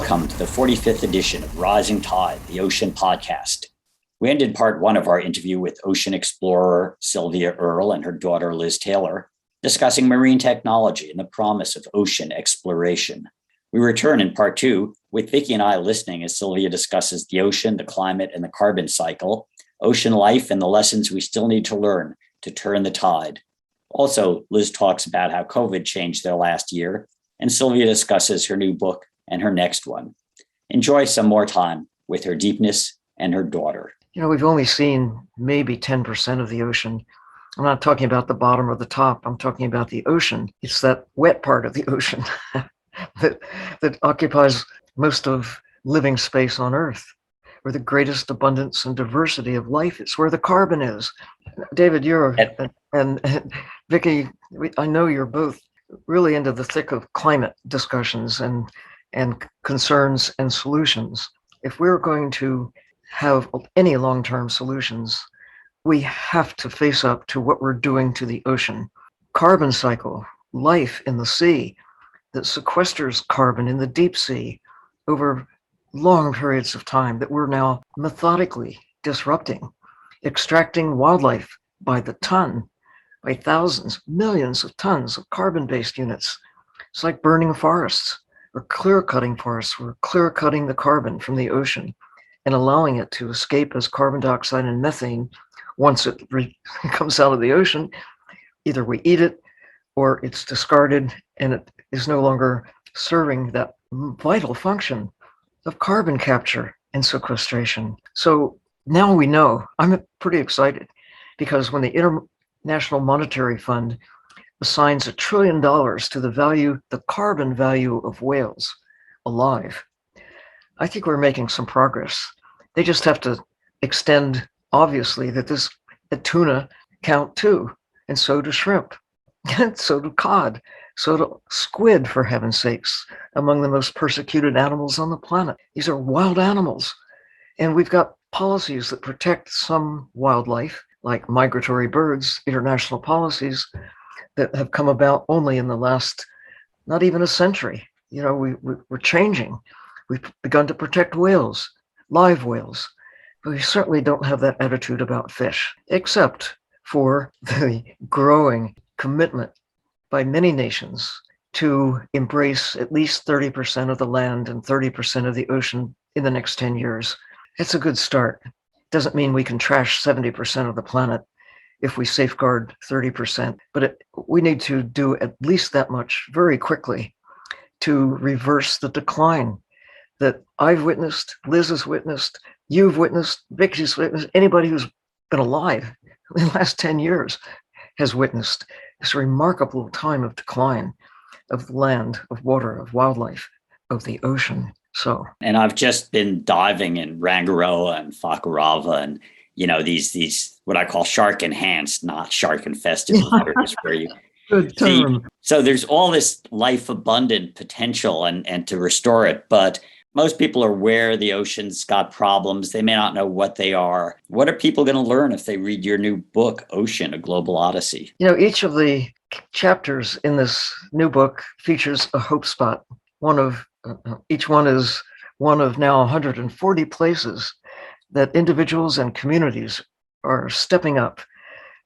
Welcome to the 45th edition of Rising Tide, the Ocean Podcast. We ended part one of our interview with ocean explorer Sylvia Earl and her daughter Liz Taylor, discussing marine technology and the promise of ocean exploration. We return in part two with Vicki and I listening as Sylvia discusses the ocean, the climate, and the carbon cycle, ocean life, and the lessons we still need to learn to turn the tide. Also, Liz talks about how COVID changed their last year, and Sylvia discusses her new book and her next one. Enjoy some more time with her Deepness and her daughter. You know, we've only seen maybe 10% of the ocean. I'm not talking about the bottom or the top. I'm talking about the ocean. It's that wet part of the ocean that occupies most of living space on Earth, where the greatest abundance and diversity of life is, where the carbon is. David, and Vicki, I know you're both really into the thick of climate discussions and concerns and solutions. If we're going to have any long-term solutions, we have to face up to what we're doing to the ocean. Carbon cycle, life in the sea that sequesters carbon in the deep sea over long periods of time that we're now methodically disrupting, extracting wildlife by the ton, by thousands, millions of tons of carbon-based units. It's like burning forests or clear-cutting forests. We're clear-cutting the carbon from the ocean and allowing it to escape as carbon dioxide and methane. Once it comes out of the ocean, either we eat it or it's discarded and it is no longer serving that vital function of carbon capture and sequestration. So now we know. I'm pretty excited because when the International Monetary Fund assigns $1 trillion to the carbon value of whales alive, I think we're making some progress. They just have to extend, obviously, that tuna count too, and so do shrimp, and so do cod, so do squid, for heaven's sakes, among the most persecuted animals on the planet. These are wild animals, and we've got policies that protect some wildlife, like migratory birds, international policies that have come about only in the last, not even a century. You know, we're changing. We've begun to protect whales, live whales, but we certainly don't have that attitude about fish, except for the growing commitment by many nations to embrace at least 30% of the land and 30% of the ocean in the next 10 years. It's a good start. Doesn't mean we can trash 70% of the planet if we safeguard 30%, but we need to do at least that much very quickly to reverse the decline that I've witnessed, Liz has witnessed, you've witnessed, Vicki's witnessed, anybody who's been alive in the last 10 years has witnessed this remarkable time of decline of land, of water, of wildlife, of the ocean. And I've just been diving in Rangiroa and Fakarava and, these what I call shark enhanced, not shark infested waters where you good term. So there's all this life abundant potential and to restore it. But most people are aware the ocean's got problems. They may not know what they are. What are people going to learn if they read your new book, Ocean, A Global Odyssey? Each of the chapters in this new book features a hope spot. Each one is one of now 140 places that individuals and communities are stepping up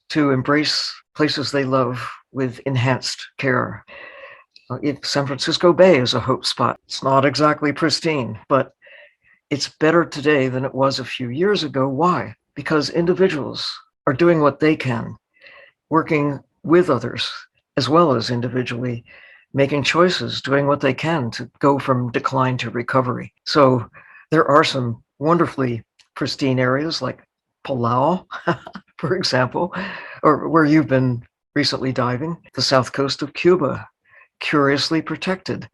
to embrace places they love with enhanced care. San Francisco Bay is a hope spot. It's not exactly pristine, but it's better today than it was a few years ago. Why? Because individuals are doing what they can, working with others as well as individually, making choices, doing what they can to go from decline to recovery. So there are some wonderfully pristine areas like Palau, for example, or where you've been recently diving, the south coast of Cuba, curiously protected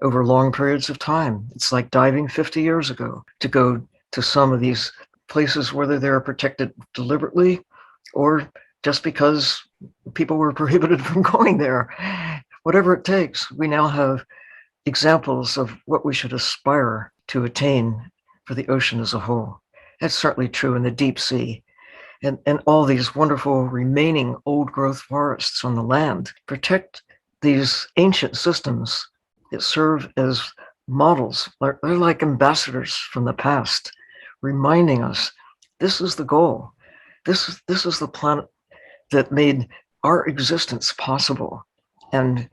over long periods of time. It's like diving 50 years ago to go to some of these places, whether they're protected deliberately or just because people were prohibited from going there. Whatever it takes, we now have examples of what we should aspire to attain for the ocean as a whole. That's certainly true in the deep sea. And all these wonderful remaining old growth forests on the land protect these ancient systems that serve as models. They're like ambassadors from the past, reminding us this is the goal. This is the planet that made our existence possible. And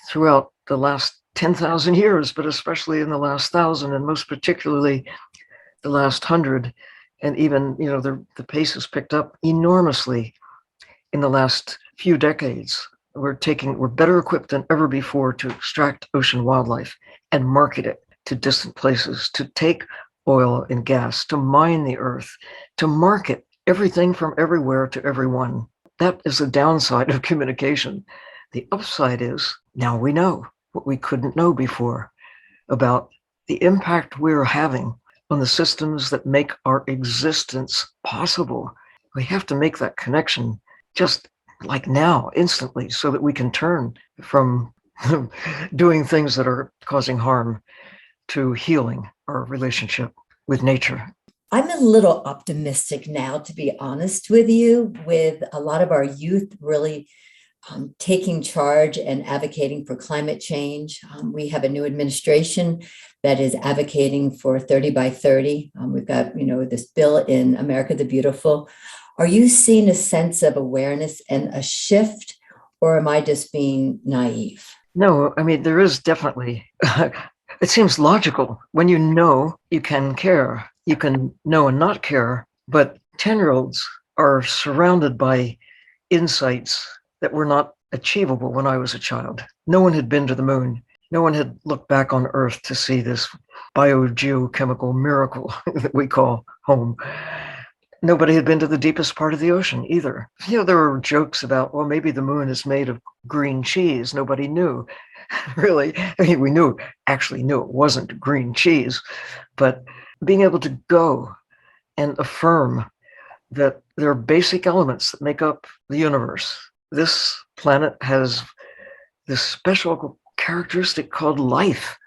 throughout the last 10,000 years, but especially in the last 1,000, and most particularly the last 100, and even, the pace has picked up enormously in the last few decades. We're better equipped than ever before to extract ocean wildlife and market it to distant places, to take oil and gas, to mine the earth, to market everything from everywhere to everyone. That is the downside of communication. The upside is now we know what we couldn't know before about the impact we're having on the systems that make our existence possible. We have to make that connection just like now, instantly, so that we can turn from doing things that are causing harm to healing our relationship with nature. I'm a little optimistic now, to be honest with you, with a lot of our youth really taking charge and advocating for climate change. We have a new administration that is advocating for 30 by 30. We've got, this bill in America the Beautiful. Are you seeing a sense of awareness and a shift, or am I just being naive? No, I mean, there is definitely, it seems logical. When you know, you can care. You can know and not care, but 10-year-olds are surrounded by insights that were not achievable when I was a child. No one had been to the moon. No one had looked back on Earth to see this biogeochemical miracle that we call home. Nobody had been to the deepest part of the ocean either. There were jokes about, well, maybe the moon is made of green cheese. Nobody knew. Really, we actually knew it wasn't green cheese, but being able to go and affirm that there are basic elements that make up the universe. This planet has this special characteristic called life.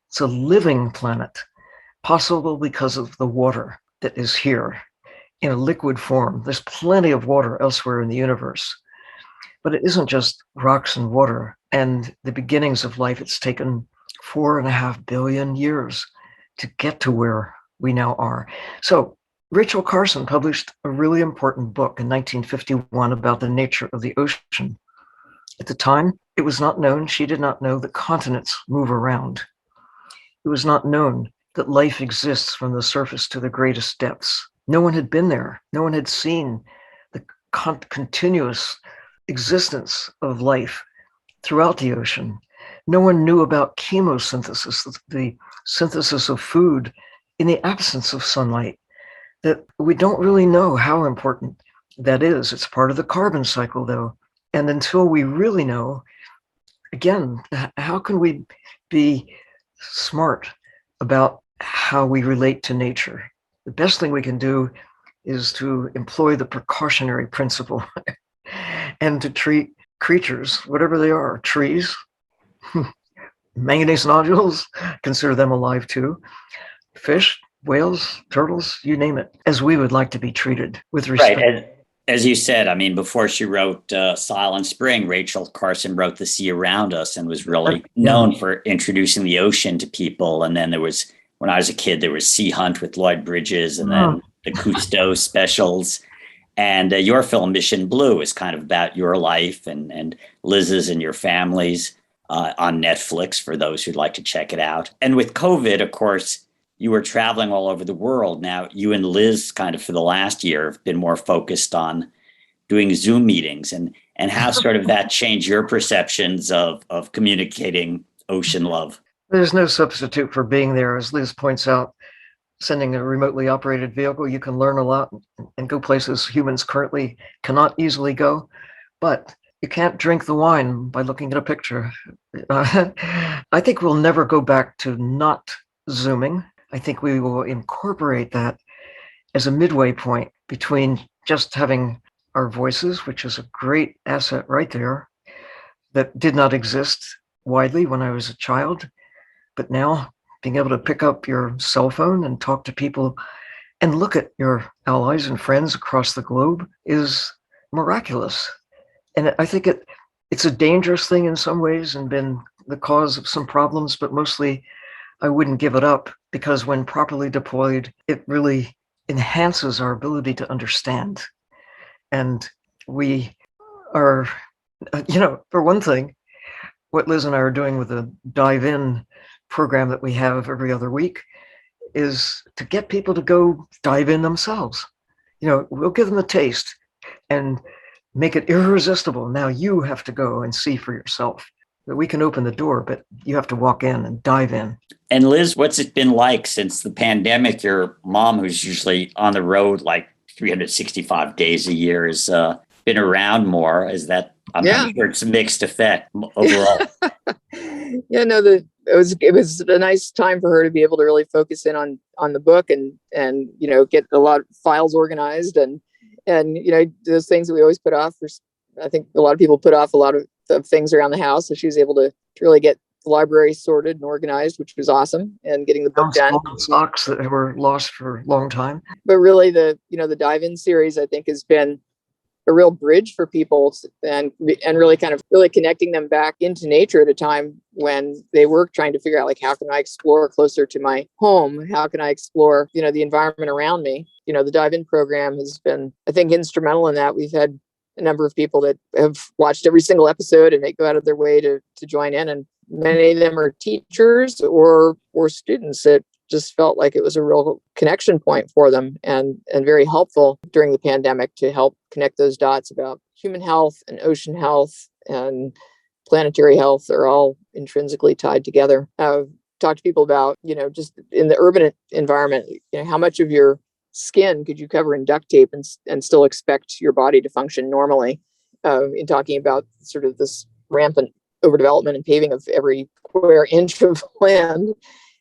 It's a living planet, possible because of the water that is here in a liquid form. There's plenty of water elsewhere in the universe, but it isn't just rocks and water and the beginnings of life. It's taken 4.5 billion years to get to where we now are. So Rachel Carson published a really important book in 1951 about the nature of the ocean. At the time, it was not known, she did not know that continents move around. It was not known that life exists from the surface to the greatest depths. No one had been there. No one had seen the continuous existence of life throughout the ocean. No one knew about chemosynthesis, the synthesis of food in the absence of sunlight. That we don't really know how important that is. It's part of the carbon cycle, though. And until we really know, again, how can we be smart about how we relate to nature? The best thing we can do is to employ the precautionary principle and to treat creatures, whatever they are, trees, manganese nodules, consider them alive too, fish, whales, turtles, you name it, as we would like to be treated with respect. Right. And as you said, I mean, before she wrote Silent Spring, Rachel Carson wrote The Sea Around Us and was really known for introducing the ocean to people. And then there was, when I was a kid, there was Sea Hunt with Lloyd Bridges, and then the Cousteau specials. And your film, Mission Blue, is kind of about your life and Liz's and your family's on Netflix for those who'd like to check it out. And with COVID, of course, you were traveling all over the world. Now, you and Liz kind of for the last year have been more focused on doing Zoom meetings, and how sort of that changed your perceptions of communicating ocean love. There's no substitute for being there. As Liz points out, sending a remotely operated vehicle, you can learn a lot and go places humans currently cannot easily go, but you can't drink the wine by looking at a picture. I think we'll never go back to not Zooming. I think we will incorporate that as a midway point between just having our voices, which is a great asset right there, that did not exist widely when I was a child. But now being able to pick up your cell phone and talk to people and look at your allies and friends across the globe is miraculous. And I think it's a dangerous thing in some ways and been the cause of some problems, but mostly I wouldn't give it up, because when properly deployed, it really enhances our ability to understand. And we are, for one thing, what Liz and I are doing with the Dive In program that we have every other week is to get people to go dive in themselves. We'll give them a taste and make it irresistible. Now you have to go and see for yourself. We can open the door, but you have to walk in and dive in. And Liz, what's it been like since the pandemic? Your mom, who's usually on the road like 365 days a year, has been around more. Is that, I'm sure it's a mixed effect overall. It was a nice time for her to be able to really focus in on the book and get a lot of files organized and those things that we always put off. I think a lot of people put off a lot of things around the house, so she was able to really get the library sorted and organized, which was awesome, and getting the book done. Socks that were lost for a long time. But really, the Dive In series, I think, has been a real bridge for people and really kind of really connecting them back into nature at a time when they were trying to figure out, like, how can I explore closer to my home? How can I explore, the environment around me? The Dive In program has been, I think, instrumental in that. We've had a number of people that have watched every single episode and they go out of their way to join in. And many of them are teachers or students that just felt like it was a real connection point for them and very helpful during the pandemic to help connect those dots about human health and ocean health and planetary health are all intrinsically tied together. I've talked to people about, just in the urban environment, how much of your skin could you cover in duct tape and still expect your body to function normally, in talking about sort of this rampant overdevelopment and paving of every square inch of land.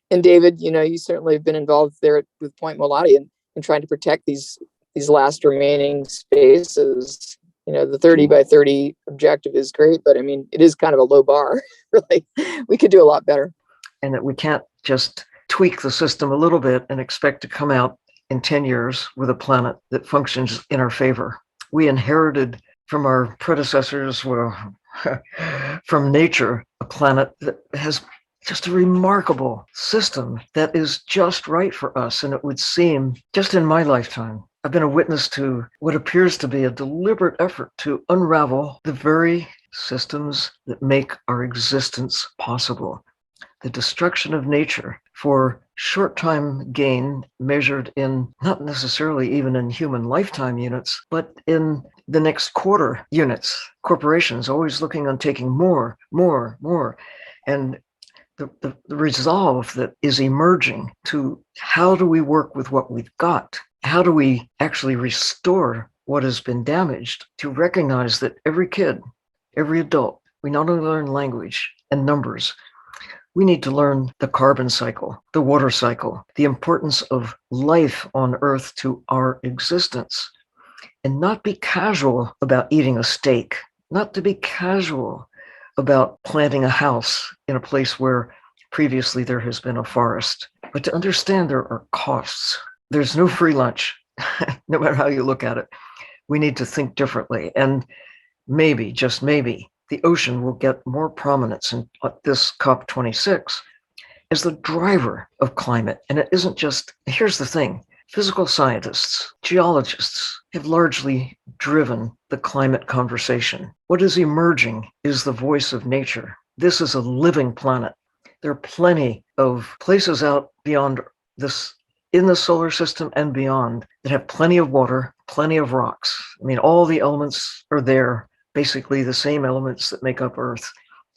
And David, you certainly have been involved there with Point Molati and trying to protect these last remaining spaces. The 30 by 30 objective is great, but I mean, it is kind of a low bar. Really, we could do a lot better. And that we can't just tweak the system a little bit and expect to come out in 10 years with a planet that functions in our favor. We inherited from our predecessors, from nature, a planet that has just a remarkable system that is just right for us. And it would seem, just in my lifetime, I've been a witness to what appears to be a deliberate effort to unravel the very systems that make our existence possible. The destruction of nature for short-time gain measured in not necessarily even in human lifetime units, but in the next quarter units. Corporations always looking on taking more. And the resolve that is emerging to how do we work with what we've got? How do we actually restore what has been damaged? To recognize that every kid, every adult, we not only learn language and numbers, we need to learn the carbon cycle, the water cycle, the importance of life on Earth to our existence, and not be casual about eating a steak, not to be casual about planting a house in a place where previously there has been a forest, but to understand there are costs. There's no free lunch, no matter how you look at it. We need to think differently. And maybe, just maybe, the ocean will get more prominence in this COP26 as the driver of climate. And it isn't just, here's the thing, physical scientists, geologists have largely driven the climate conversation. What is emerging is the voice of nature. This is a living planet. There are plenty of places out beyond this, in the solar system and beyond, that have plenty of water, plenty of rocks. I mean, all the elements are there, basically the same elements that make up Earth,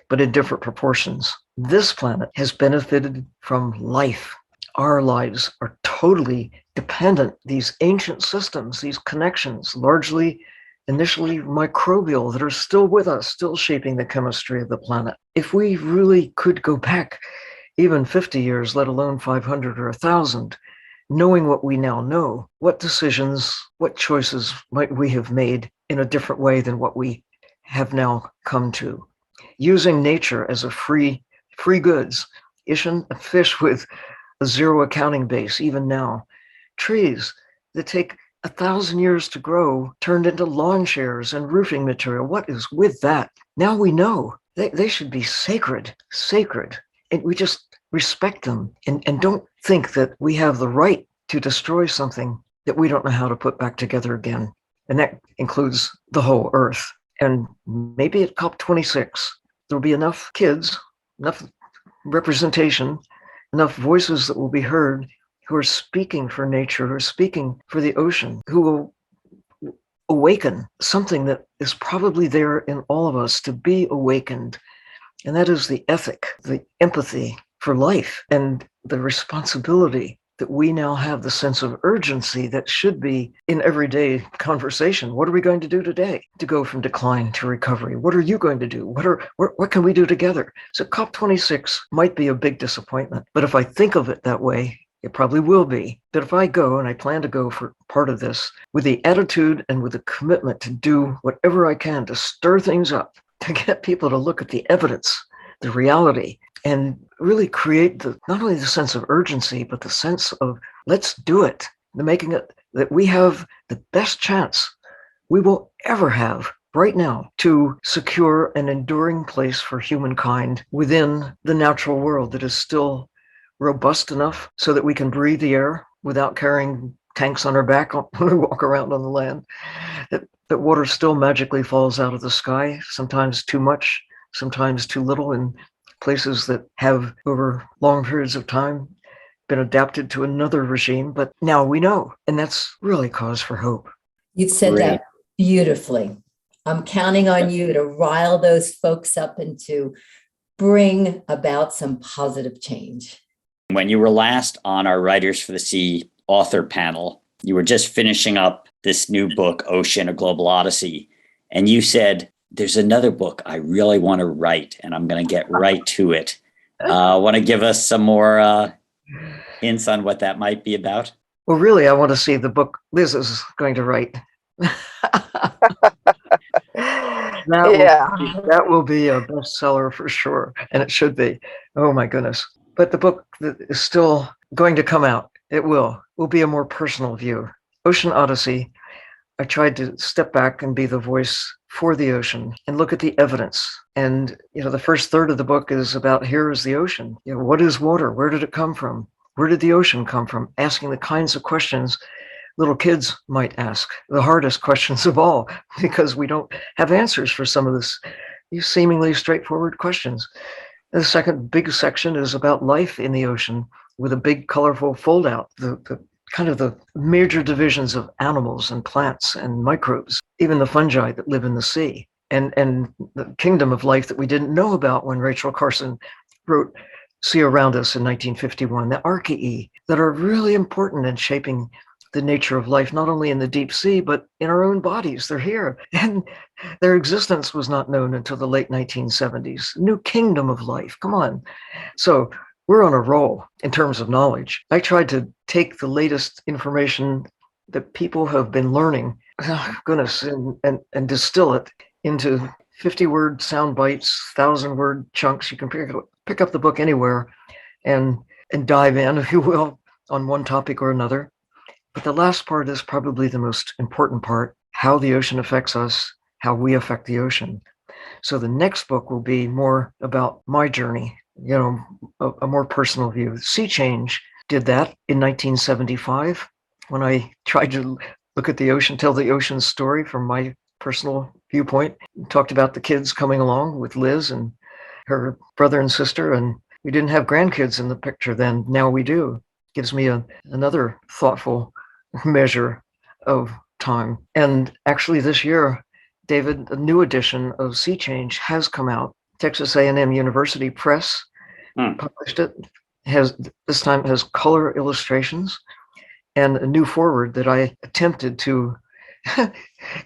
but in different proportions. This planet has benefited from life. Our lives are totally dependent. These ancient systems, these connections, largely initially microbial, that are still with us, still shaping the chemistry of the planet. If we really could go back even 50 years, let alone 500 or 1,000, knowing what we now know, what decisions, what choices might we have made in a different way than what we have now come to? Using nature as a free goods, fish with a zero accounting base, even now. Trees that take 1,000 years to grow, turned into lawn chairs and roofing material. What is with that? Now we know they should be sacred. and we just respect them and don't think that we have the right to destroy something that we don't know how to put back together again. And that includes the whole earth. And maybe at COP26, there'll be enough kids, enough representation, enough voices that will be heard who are speaking for nature, who are speaking for the ocean, who will awaken something that is probably there in all of us to be awakened. And that is the ethic, the empathy for life, and the responsibility that we now have, the sense of urgency that should be in everyday conversation. What are we going to do today to go from decline to recovery? What are you going to do? What can we do together? So COP26 might be a big disappointment, but if I think of it that way, it probably will be. But if I go, and I plan to go for part of this, with the attitude and with the commitment to do whatever I can to stir things up, to get people to look at the evidence, the reality, and really create not only the sense of urgency, but the sense of let's do it, making it that we have the best chance we will ever have right now to secure an enduring place for humankind within the natural world that is still robust enough so that we can breathe the air without carrying tanks on our back when we walk around on the land, that water still magically falls out of the sky, sometimes too much, sometimes too little, in places that have over long periods of time been adapted to another regime. But now we know, and that's really cause for hope. You've said Great. that beautifully. I'm counting on you to rile those folks up and to bring about some positive change. When you were last on our Writers for the Sea author panel, you were just finishing up this new book, Ocean, A Global Odyssey. And you said, there's another book I really want to write, and I'm going to get right to it. Want to give us some more hints on what that might be about? Well, really, I want to see the book Liz is going to write. That will be a bestseller for sure, and it should be. Oh my goodness. But the book that is still going to come out, it will be a more personal view. Ocean Odyssey, I tried to step back and be the voice for the ocean and look at the evidence. And, the first third of the book is about, here is the ocean. What is water? Where did it come from? Where did the ocean come from? Asking the kinds of questions little kids might ask, the hardest questions of all, because we don't have answers for some of these seemingly straightforward questions. The second big section is about life in the ocean, with a big colorful fold out, the kind of the major divisions of animals and plants and microbes, even the fungi that live in the sea, and the kingdom of life that we didn't know about when Rachel Carson wrote Sea Around Us in 1951, the archaea that are really important in shaping the nature of life, not only in the deep sea, but in our own bodies. They're here. And their existence was not known until the late 1970s. New kingdom of life. Come on. So we're on a roll in terms of knowledge. I tried to take the latest information that people have been learning, and distill it into 50-word sound bites, 1,000-word chunks. You can pick up the book anywhere and dive in, if you will, on one topic or another. But the last part is probably the most important part, how the ocean affects us, how we affect the ocean. So the next book will be more about my journey, a more personal view. Sea Change did that in 1975 when I tried to look at the ocean, tell the ocean's story from my personal viewpoint. Talked about the kids coming along with Liz and her brother and sister, and we didn't have grandkids in the picture then. Now we do. Gives me another thoughtful measure of time. And actually this year, David, a new edition of Sea Change has come out. Texas A&M University Press published it. This time has color illustrations and a new foreword that I attempted to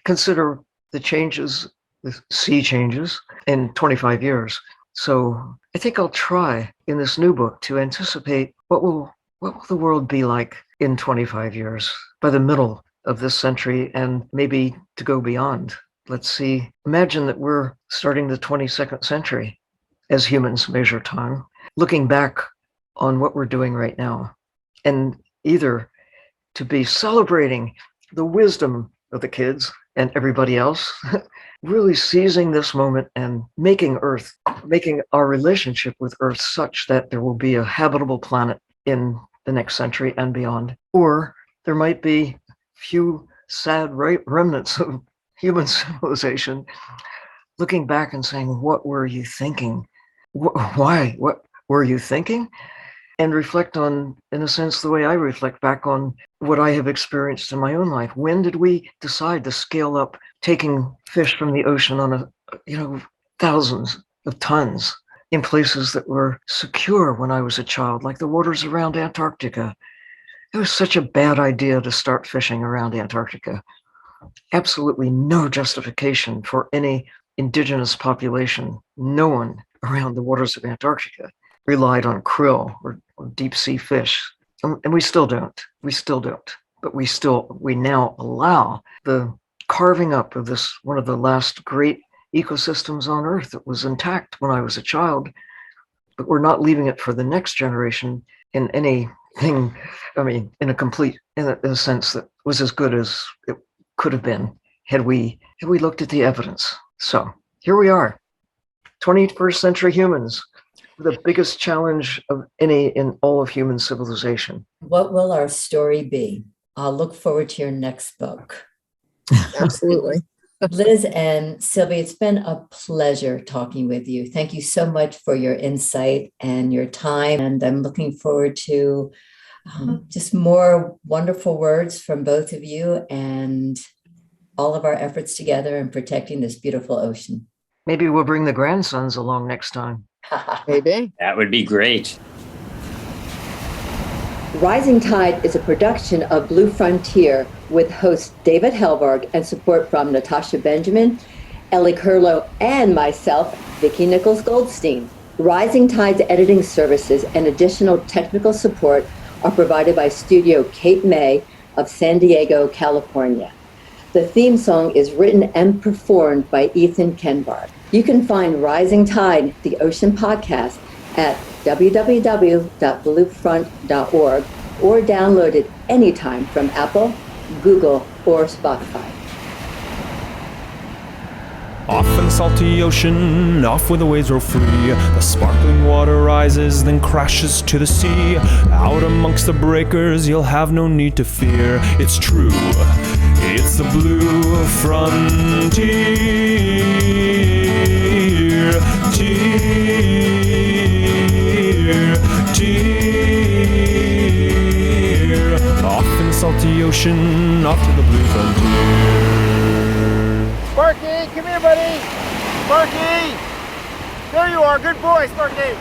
consider the sea changes in 25 years. So I think I'll try in this new book to anticipate what will the world be like in 25 years, by the middle of this century, and maybe to go beyond. Let's see. Imagine that we're starting the 22nd century as humans measure time, looking back on what we're doing right now, and either to be celebrating the wisdom of the kids and everybody else, really seizing this moment and making our relationship with Earth such that there will be a habitable planet in the next century and beyond. Or there might be few sad remnants of human civilization looking back and saying, what were you thinking? Why? What were you thinking? And reflect on, in a sense, the way I reflect back on what I have experienced in my own life. When did we decide to scale up taking fish from the ocean on thousands of tons in places that were secure when I was a child, like the waters around Antarctica? It was such a bad idea to start fishing around Antarctica. Absolutely no justification for any indigenous population. No one around the waters of Antarctica relied on krill or deep sea fish. And we still don't. But we now allow the carving up of this, one of the last great ecosystems on Earth that was intact when I was a child, but we're not leaving it for the next generation in anything, in a sense that was as good as it could have been had we looked at the evidence. So here we are, 21st century humans, the biggest challenge of any in all of human civilization. What will our story be? I'll look forward to your next book. Absolutely. Liz and Sylvia, it's been a pleasure talking with you. Thank you so much for your insight and your time. And I'm looking forward to just more wonderful words from both of you and all of our efforts together in protecting this beautiful ocean. Maybe we'll bring the grandsons along next time. Maybe. That would be great. Rising Tide is a production of Blue Frontier with host David Helvarg and support from Natasha Benjamin, Ellie Curlow, and myself, Vicki Nichols-Goldstein. Rising Tide's editing services and additional technical support are provided by Studio Cape May of San Diego, California. The theme song is written and performed by Ethan Kenbarth. You can find Rising Tide, the Ocean Podcast, at www.bluefront.org or download it anytime from Apple, Google, or Spotify. Off in the salty ocean, off where the waves roll free, the sparkling water rises, then crashes to the sea. Out amongst the breakers, you'll have no need to fear. It's true, it's the blue frontier. Off in the salty ocean, off to the blue frontier. Sparky, come here, buddy. Sparky! There you are. Good boy, Sparky.